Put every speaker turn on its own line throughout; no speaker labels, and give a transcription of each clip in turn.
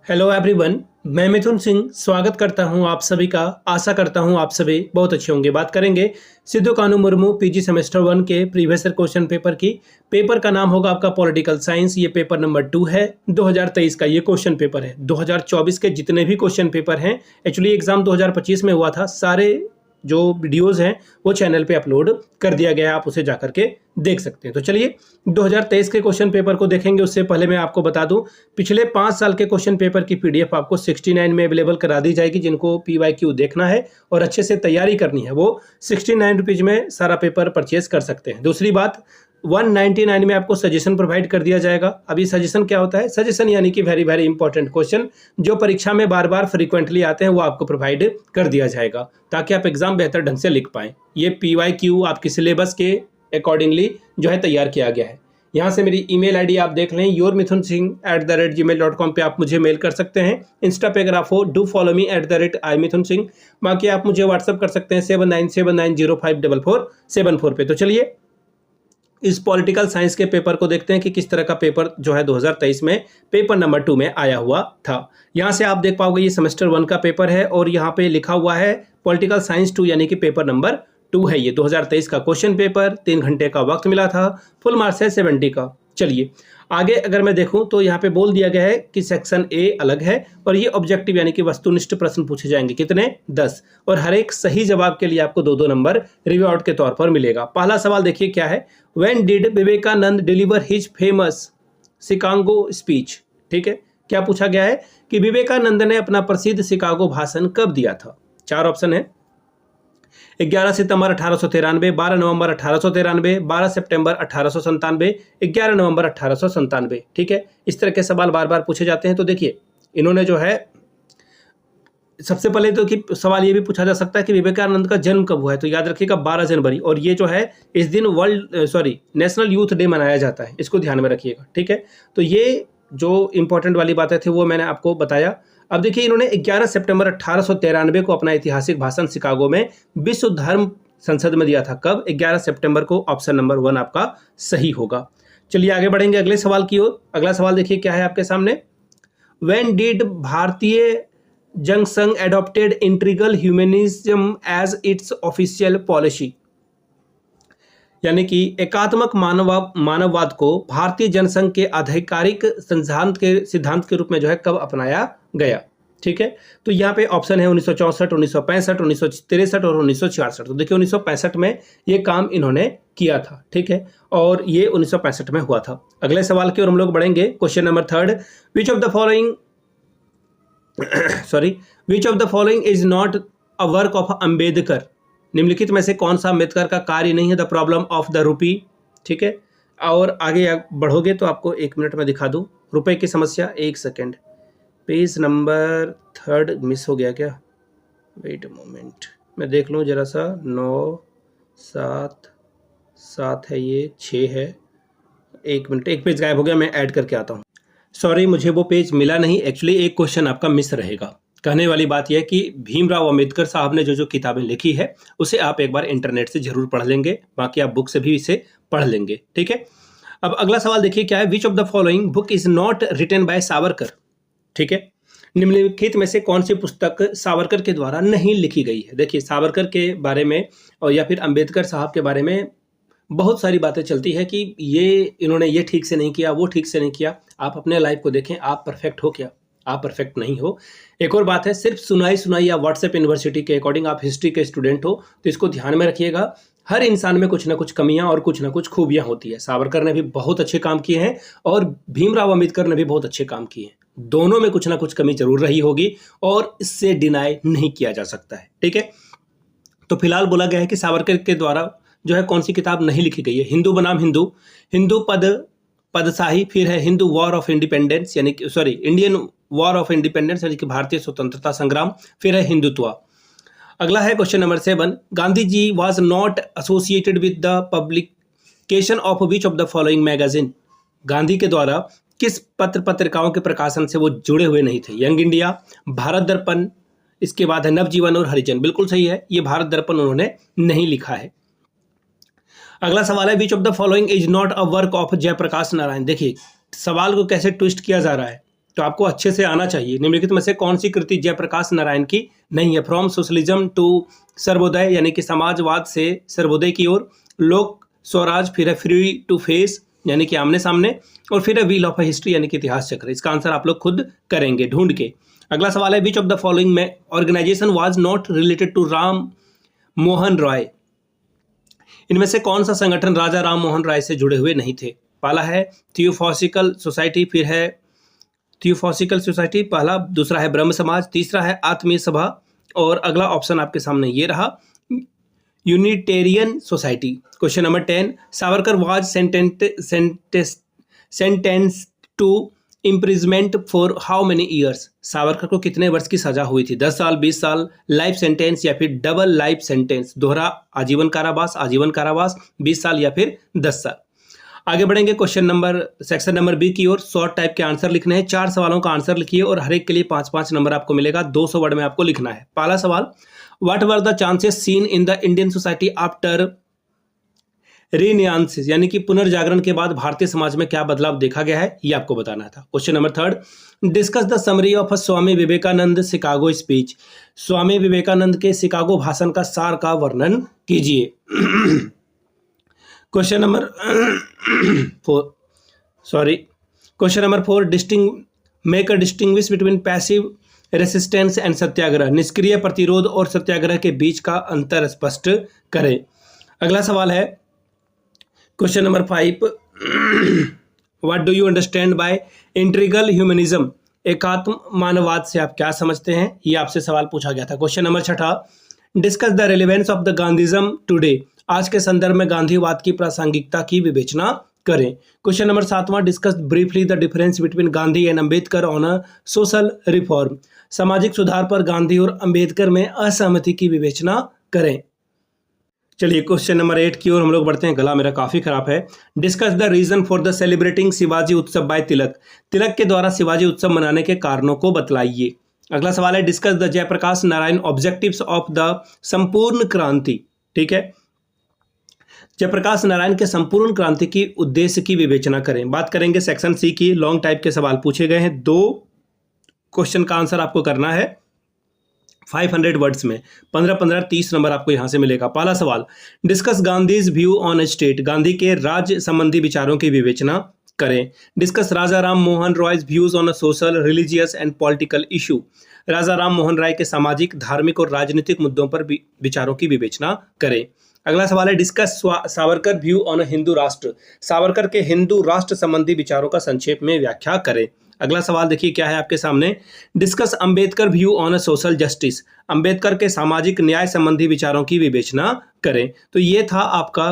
Hello everyone. मैं मिथुन सिंह स्वागत करता हूं आप सभी का। आशा करता हूं आप सभी बहुत अच्छे होंगे। बात करेंगे सिद्धू कानू मुर्मू पीजी सेमेस्टर 1 के प्रीवियस ईयर क्वेश्चन पेपर की। पेपर का नाम होगा आपका पॉलिटिकल साइंस। ये पेपर नंबर 2 है। 2023 का ये क्वेश्चन पेपर है। 2024 के जितने भी क्वेश्चन पेपर हैं, एक्चुअली एग्जाम 2025 में हुआ था, सारे जो वीडियोस हैं वो चैनल पे अपलोड कर दिया गया है, आप उसे जाकर के देख सकते हैं। तो चलिए 2023 के क्वेश्चन पेपर को देखेंगे। उससे पहले मैं आपको बता दूं, पिछले 5 साल के क्वेश्चन पेपर की पीडीएफ आपको 69 में अवेलेबल करा दी जाएगी। जिनको पीवाईक्यू देखना है और अच्छे से तैयारी करनी है वो 69 रुपीज में सारा पेपर परचेज कर सकते हैं। दूसरी बात, 199 में आपको सजेशन प्रोवाइड कर दिया जाएगा। अभी सजेशन क्या होता है? सजेशन यानी कि वेरी वेरी इंपॉर्टेंट क्वेश्चन जो परीक्षा में बार बार फ्रीक्वेंटली आते हैं वो आपको प्रोवाइड कर दिया जाएगा ताकि आप एग्जाम बेहतर ढंग से लिख पाएं। ये पीवाईक्यू आपकी सिलेबस के अकॉर्डिंगली जो है तैयार किया गया है। यहाँ से मेरी ईमेल आईडी आप देख लें, yourmithunsingh@gmail.com पे आप मुझे मेल कर सकते हैं। इंस्टा पे अगर आप हो, डू फॉलो मी @imithunsingh। बाकी आप मुझे व्हाट्सअप कर सकते हैं 7979054474 पे। तो चलिए इस पॉलिटिकल साइंस के पेपर को देखते हैं कि किस तरह का पेपर जो है 2023 में पेपर नंबर 2 में आया हुआ था। यहाँ से आप देख पाओगे ये सेमेस्टर 1 का पेपर है और यहाँ पे लिखा हुआ है पॉलिटिकल साइंस 2 यानी कि पेपर नंबर 2 है। ये 2023 का क्वेश्चन पेपर, 3 घंटे का वक्त मिला था, फुल मार्क्स है 70 का। चलिए आगे अगर मैं देखूं तो यहाँ पे बोल दिया गया है कि सेक्शन ए अलग है और ये ऑब्जेक्टिव यानी कि वस्तुनिष्ठ प्रश्न पूछे जाएंगे। कितने? 10। और हर एक सही जवाब के लिए आपको 2-2 नंबर रिवॉर्ड के तौर पर मिलेगा। पहला सवाल देखिए क्या है। When did Vivekananda deliver his famous Chicago speech? ठीक है, क्या पूछा गया है कि विवेकानंद ने अपना प्रसिद्ध शिकागो भाषण कब दिया था? 4 ऑप्शन है। 11 सितंबर 1893, 12 नवंबर 1893, 12 सितंबर 1897, 11 नवंबर 1897। ठीक है, इस तरह के सवाल बार बार पूछे जाते हैं। तो देखिए इन्होंने जो है सबसे पहले तो कि सवाल ये भी पूछा जा सकता है कि विवेकानंद का जन्म कब हुआ है। तो याद रखिएगा 12 जनवरी। और ये जो है इस दिन नेशनल यूथ डे मनाया जाता है, इसको ध्यान में रखिएगा। ठीक है, तो ये जो इंपॉर्टेंट वाली बातें थी वो मैंने आपको बताया। अब देखिए इन्होंने 11 सितंबर 1893 को अपना ऐतिहासिक भाषण शिकागो में विश्व धर्म संसद में दिया था। कब? 11 सितंबर को। ऑप्शन नंबर 1 आपका सही होगा। चलिए आगे बढ़ेंगे अगले सवाल की ओर। अगला सवाल देखिए क्या है आपके सामने। When did Bharatiya Jansangh adopted integral humanism as its official policy? यानी कि एकात्मक मानववाद को भारतीय जनसंघ के आधिकारिक सिद्धांत के रूप में जो है कब अपनाया गया? ठीक है, तो यहाँ पे ऑप्शन है 1964, 1965, 1963 और 1966। तो देखिए 1965 में ये काम इन्होंने किया था। ठीक है, और ये 1965 में हुआ था। अगले सवाल की ओर हम लोग बढ़ेंगे। Question number 3, which of the following is not a work of Ambedkar? निम्नलिखित में से कौन सा अम्बेडकर का कार्य नहीं है? The problem of the rupee. ठीक है, और आगे बढ़ोगे तो आपको 1 मिनट में दिखा दूं रुपए की समस्या। 1 सेकेंड, पेज नंबर 3 मिस हो गया क्या? वेट मोमेंट, मैं देख लूँ जरा सा। 9, 7 है, ये 6 है। 1 मिनट, एक पेज गायब हो गया, मैं ऐड करके आता हूँ। सॉरी, मुझे वो पेज मिला नहीं। एक्चुअली एक क्वेश्चन आपका मिस रहेगा। कहने वाली बात यह है कि भीमराव अंबेडकर साहब ने जो किताबें लिखी है उसे आप एक बार इंटरनेट से जरूर पढ़ लेंगे, बाकी आप बुक से भी इसे पढ़ लेंगे। ठीक है, अब अगला सवाल देखिए क्या है। Which of the following book is not written by Savarkar? ठीक है, निम्नलिखित में से कौन सी पुस्तक सावरकर के द्वारा नहीं लिखी गई है? देखिए सावरकर के बारे में और या फिर अंबेडकर साहब के बारे में बहुत सारी बातें चलती है कि इन्होंने ये ठीक से नहीं किया, वो ठीक से नहीं किया। आप अपने लाइफ को देखें, आप परफेक्ट हो क्या? आप परफेक्ट नहीं हो। एक और बात है, सिर्फ सुनाई या व्हाट्सएप यूनिवर्सिटी के अकॉर्डिंग आप हिस्ट्री के स्टूडेंट हो तो इसको ध्यान में रखिएगा। हर इंसान में कुछ ना कुछ कमियां और कुछ ना कुछ खूबियां होती है। सावरकर ने भी बहुत अच्छे काम किए हैं और भीमराव अंबेडकर ने भी बहुत अच्छे काम किए हैं। दोनों में कुछ ना कुछ कमी जरूर रही होगी और इससे डिनाई नहीं किया जा सकता है। ठीक है, तो फिलहाल बोला गया है कि सावरकर के द्वारा जो है कौन सी किताब नहीं लिखी गई है। हिंदू बनाम हिंदू पदशाही, फिर है हिंदू वॉर ऑफ इंडिपेंडेंस यानी कि इंडियन वॉर ऑफ इंडिपेंडेंस यानी कि भारतीय स्वतंत्रता संग्राम, फिर है हिंदुत्व। अगला है question number 7, Gandhi ji was not associated with the publication of which of the following magazine? Gandhi के द्वारा किस पत्रिकाओं के प्रकाशन से वो जुड़े हुए नहीं थे? यंग इंडिया, भारत दर्पण, इसके बाद है नवजीवन और हरिजन। बिल्कुल सही है, ये भारत दर्पण उन्होंने नहीं लिखा है। अगला सवाल है which of the following is not a work of Jayaprakash Narayan? देखिए सवाल को कैसे ट्विस्ट किया जा रहा है। तो आपको अच्छे से आना चाहिए। निम्नलिखित में से कौन सी कृति जयप्रकाश नारायण की नहीं है? फ्रॉम सोशलिज्म टू सर्वोदय यानी कि समाजवाद से सर्वोदय की ओर, लोक स्वराज, फिर है फ्री टू फेस यानी कि आमने सामने, और फिर है व्हील ऑफ हिस्ट्री यानी कि इतिहास चक्र। इसका आंसर आप लोग खुद करेंगे ढूंढ के। अगला सवाल है, विच ऑफ द फॉलोइंग में organization was not related to Ram Mohan Roy? इनमें से कौन सा संगठन राजा राम मोहन राय से जुड़े हुए नहीं थे? पहला है थियोफॉसिकल सोसाइटी, फिर है थियोफॉसिकल सोसाइटी पहला, दूसरा है ब्रह्म समाज, तीसरा है आत्मीय सभा, और अगला ऑप्शन आपके सामने ये रहा, Unitarian society. Question number 10, Savarkar was sentenced to imprisonment for how many years? Savarkar को कितने वर्ष की सजा हुई थी? 10 साल, 20 साल, लाइफ सेंटेंस या फिर डबल लाइफ सेंटेंस, दोहरा आजीवन कारावास, 20 साल या फिर 10 साल। आगे बढ़ेंगे question number section number B की ओर। शॉर्ट टाइप के आंसर लिखने हैं, 4 सवालों का आंसर लिखिए और हर एक के लिए 5-5 नंबर आपको मिलेगा। 200 वर्ड में आपको लिखना है। पहला सवाल, what were the chances seen in the Indian society after renaissance यानी कि पुनर्जागरण के बाद भारतीय समाज में क्या बदलाव देखा गया है, ये आपको बताना था। Question number 3, discuss the summary of Swami Vivekananda Chicago speech. Swami Vivekananda के शिकागो भाषण का सार का वर्णन कीजिए। Question number 4 make a distinguish between passive resistance and Satyagraha. निष्क्रिय प्रतिरोध और सत्याग्रह के बीच का अंतर स्पष्ट करें। अगला सवाल है question number 5, what do you understand by integral humanism? एकात्म मानववाद से आप क्या समझते हैं, ये आपसे सवाल पूछा गया था। Question number 6, discuss the relevance of the Gandhism today. आज के संदर्भ में गांधीवाद की प्रासंगिकता की विवेचना करें। Question number 7, discuss briefly the difference between Gandhi and Ambedkar on a social reform. सामाजिक सुधार पर गांधी और अंबेडकर में असहमति की विवेचना करें। चलिए क्वेश्चन नंबर 8 की ओर हम लोग बढ़ते हैं। गला मेरा काफी खराब है। Discuss the reason for the celebrating Shivaji Utsav by तिलक। तिलक के द्वारा शिवाजी उत्सव मनाने के कारणों को बतलाइए। अगला सवाल है, discuss the Jayaprakash Narayan objectives of the Sampoorna Kranti. ठीक है, जयप्रकाश नारायण के संपूर्ण क्रांति की उद्देश्य की विवेचना करें। बात करेंगे सेक्शन सी की। लॉन्ग टाइप के सवाल पूछे गए हैं। 2 क्वेश्चन का आंसर आपको करना है 500 वर्ड्स में। 15-15 30 नंबर आपको यहां से मिलेगा। पहला सवाल, discuss Gandhi's view on state. Gandhi के राज्य संबंधी विचारों की विवेचना करें। Discuss Raja Ram Mohan Roy's views on social, religious and political issue. Raja Ram Mohan Roy के सामाजिक, धार्मिक और राजनीतिक मुद्दों पर विचारों की विवेचना करें। अगला सवाल है, discuss Savarkar view on Hindu राष्ट्र। सावरकर के हिंदू राष्ट्र संबंधी विचारों का संक्षेप में व्याख्या करें। अगला सवाल देखिए क्या है आपके सामने, discuss Ambedkar view on social justice. Ambedkar के सामाजिक न्याय संबंधी विचारों की विवेचना करें। तो ये था आपका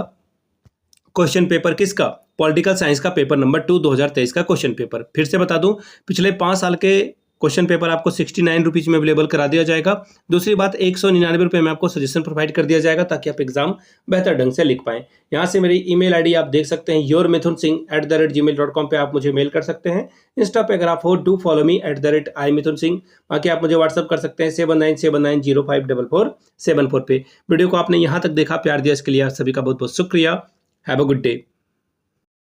क्वेश्चन पेपर किसका, पॉलिटिकल साइंस का पेपर नंबर 2 2023 का क्वेश्चन पेपर। फिर से बता दूं, पिछले 5 साल के क्वेश्चन पेपर आपको 69 रुपीज में अवेलेबल करा दिया जाएगा। दूसरी बात, 199 रुपये में आपको सजेशन प्रोवाइड कर दिया जाएगा ताकि आप एग्जाम बेहतर ढंग से लिख पाएं। यहाँ से मेरी ईमेल आईडी आप देख सकते हैं, yourmithunsingh@gmail.com पे आप मुझे मेल कर सकते हैं। इंस्टा पे अगर आप हो, डू फॉलो मी @imithunsingh। बाकी आप मुझे व्हाट्सअप कर सकते हैं 7979054474 पे। वीडियो को आपने यहाँ तक देखा, प्यार दिया, इसके लिए आप सभी का बहुत बहुत शुक्रिया। Have a good day.